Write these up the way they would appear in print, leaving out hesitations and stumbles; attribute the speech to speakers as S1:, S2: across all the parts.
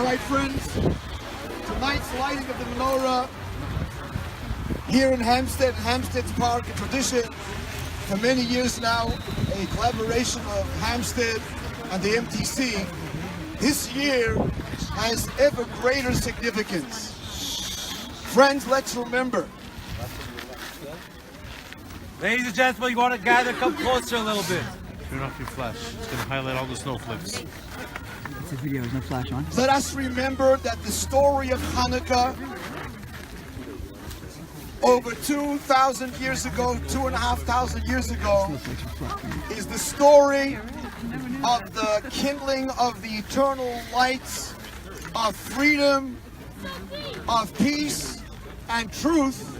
S1: All right, friends, tonight's lighting of the menorah here in Hampstead, Hampstead's Park, a tradition for many years now, a collaboration of Hampstead and the MTC. This year has ever greater significance. Friends, let's remember.
S2: Ladies and gentlemen, you want to gather, come closer a little bit. Turn off your flash. It's going to highlight all the snowflakes.
S3: It's a video, there's no flash on.
S1: Let us remember that the story of Hanukkah over 2,000 years ago, 2,500 years ago, is the story of the kindling of the eternal lights of freedom, of peace and truth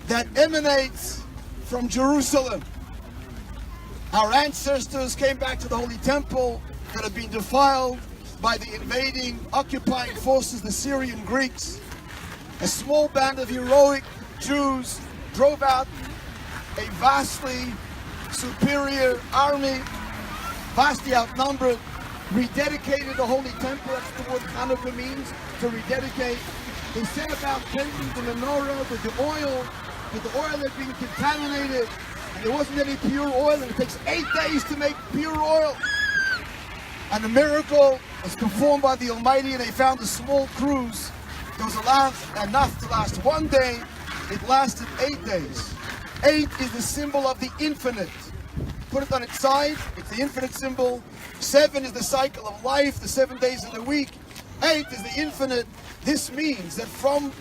S1: that emanates from Jerusalem. Our ancestors came back to the Holy Temple that had been defiled by the invading, occupying forces, the Syrian Greeks. A small band of heroic Jews drove out a vastly superior army, vastly outnumbered, rededicated the Holy Temple. That's the word Hanukkah means, to rededicate. They set about cleansing the menorah with the oil had been contaminated, and there wasn't any pure oil, and it takes 8 days to make pure oil. And the miracle was performed by the Almighty, and they found a small cruse that was enough to last 1 day. It lasted 8 days. 8 is the symbol of the infinite. Put it on its side, it's the infinite symbol. 7 is the cycle of life, the 7 days of the week. 8 is the infinite. This means that from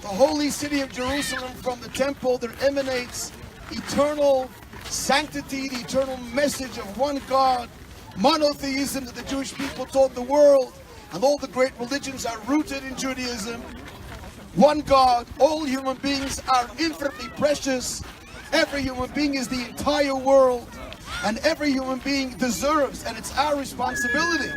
S1: the holy city of Jerusalem, from the temple, there emanates eternal sanctity, the eternal message of one God, monotheism that the Jewish people taught the world, and all the great religions are rooted in Judaism. One God, all human beings are infinitely precious. Every human being is the entire world, and every human being deserves, and it's our responsibility.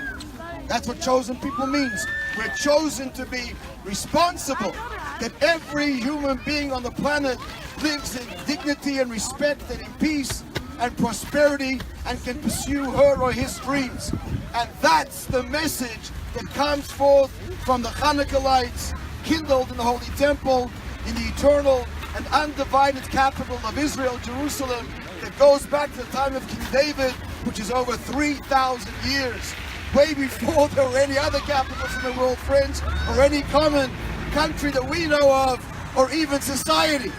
S1: That's what chosen people means. We're chosen to be responsible, that every human being on the planet lives in dignity and respect and in peace and prosperity and can pursue her or his dreams. And that's the message that comes forth from the Hanukkah lights kindled in the Holy Temple, in the eternal and undivided capital of Israel, Jerusalem, that goes back to the time of King David, which is over 3,000 years. Way before there were any other capitals in the world, friends, or any common country that we know of, or even society.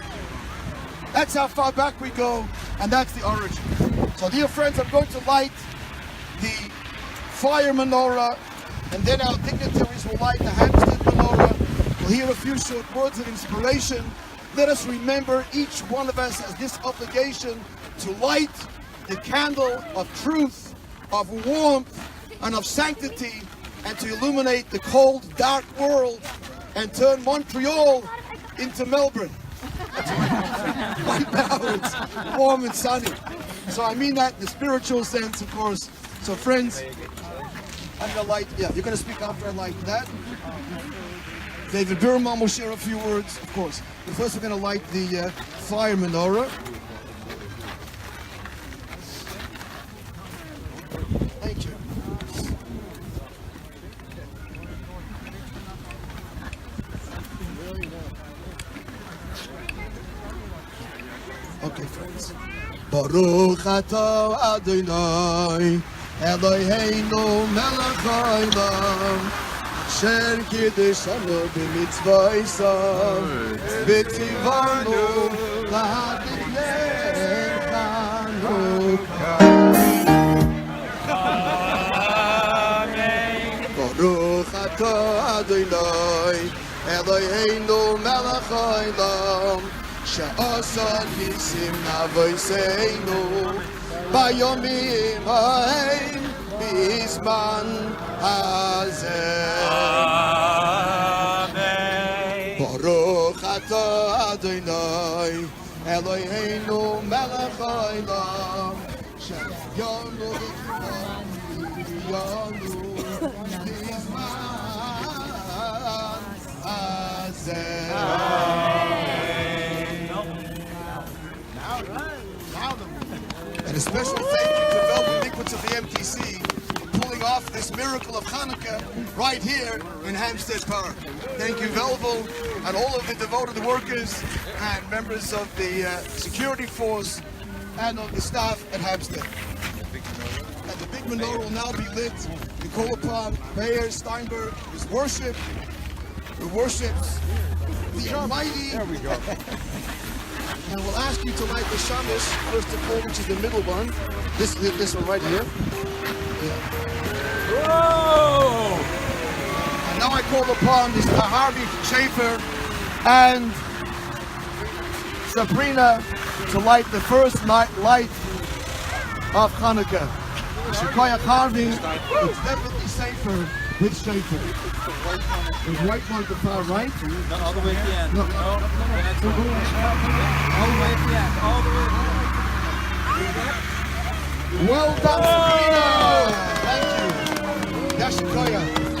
S1: That's how far back we go, and that's the origin. So dear friends, I'm going to light the fire menorah, and then our dignitaries will light the Hampstead menorah. We'll hear a few short words of inspiration. Let us remember, each one of us has this obligation to light the candle of truth, of warmth, and of sanctity, and to illuminate the cold, dark world and turn Montreal into Melbourne. Right now it's warm and sunny. So I mean that in the spiritual sense, of course. So friends, I'm going to light, you're going to speak after I light that. David Birman will share a few words, of course. But first we're going to light the fire menorah. Thank you. Okay, friends. Baruch atah Adonai, Eloheinu melech haolam, asher kiddushanu b'mitzvosav, v'tzivanu lahadlik ner Chanukah. Baruch atah Adonai, Eloheinu melech haolam, she'asa nisim navoseinu bayomim ha'ein b'zman hazeh. Amen. Baruch atah Adonai, Eloheinu melech haolam, she'yonu v'yonu b'zman hazeh. And a special thank you to Velvet Liquids of the MTC for pulling off this miracle of Hanukkah right here here in Hampstead Park. Thank you, Velvo, and all of the devoted workers and members of the security force and of the staff at Hampstead. And the big menorah will now be lit. We call upon Mayor Steinberg, who worships the Almighty. There we go. And we'll ask you to light the shamash first of all, which is the middle one. This one right here. Yeah.
S2: Whoa!
S1: And now I call upon Mr. Harvey Schaefer and Sabrina to light the first light of Hanukkah. Shikoyach Harvey, it's definitely safer with Schaefer. The white one at the far right.
S2: No, all the way at the end.
S1: No.
S2: All the way at the end. All the way at the end.
S1: Well done, Sabrina! Thank you. Yashikoya.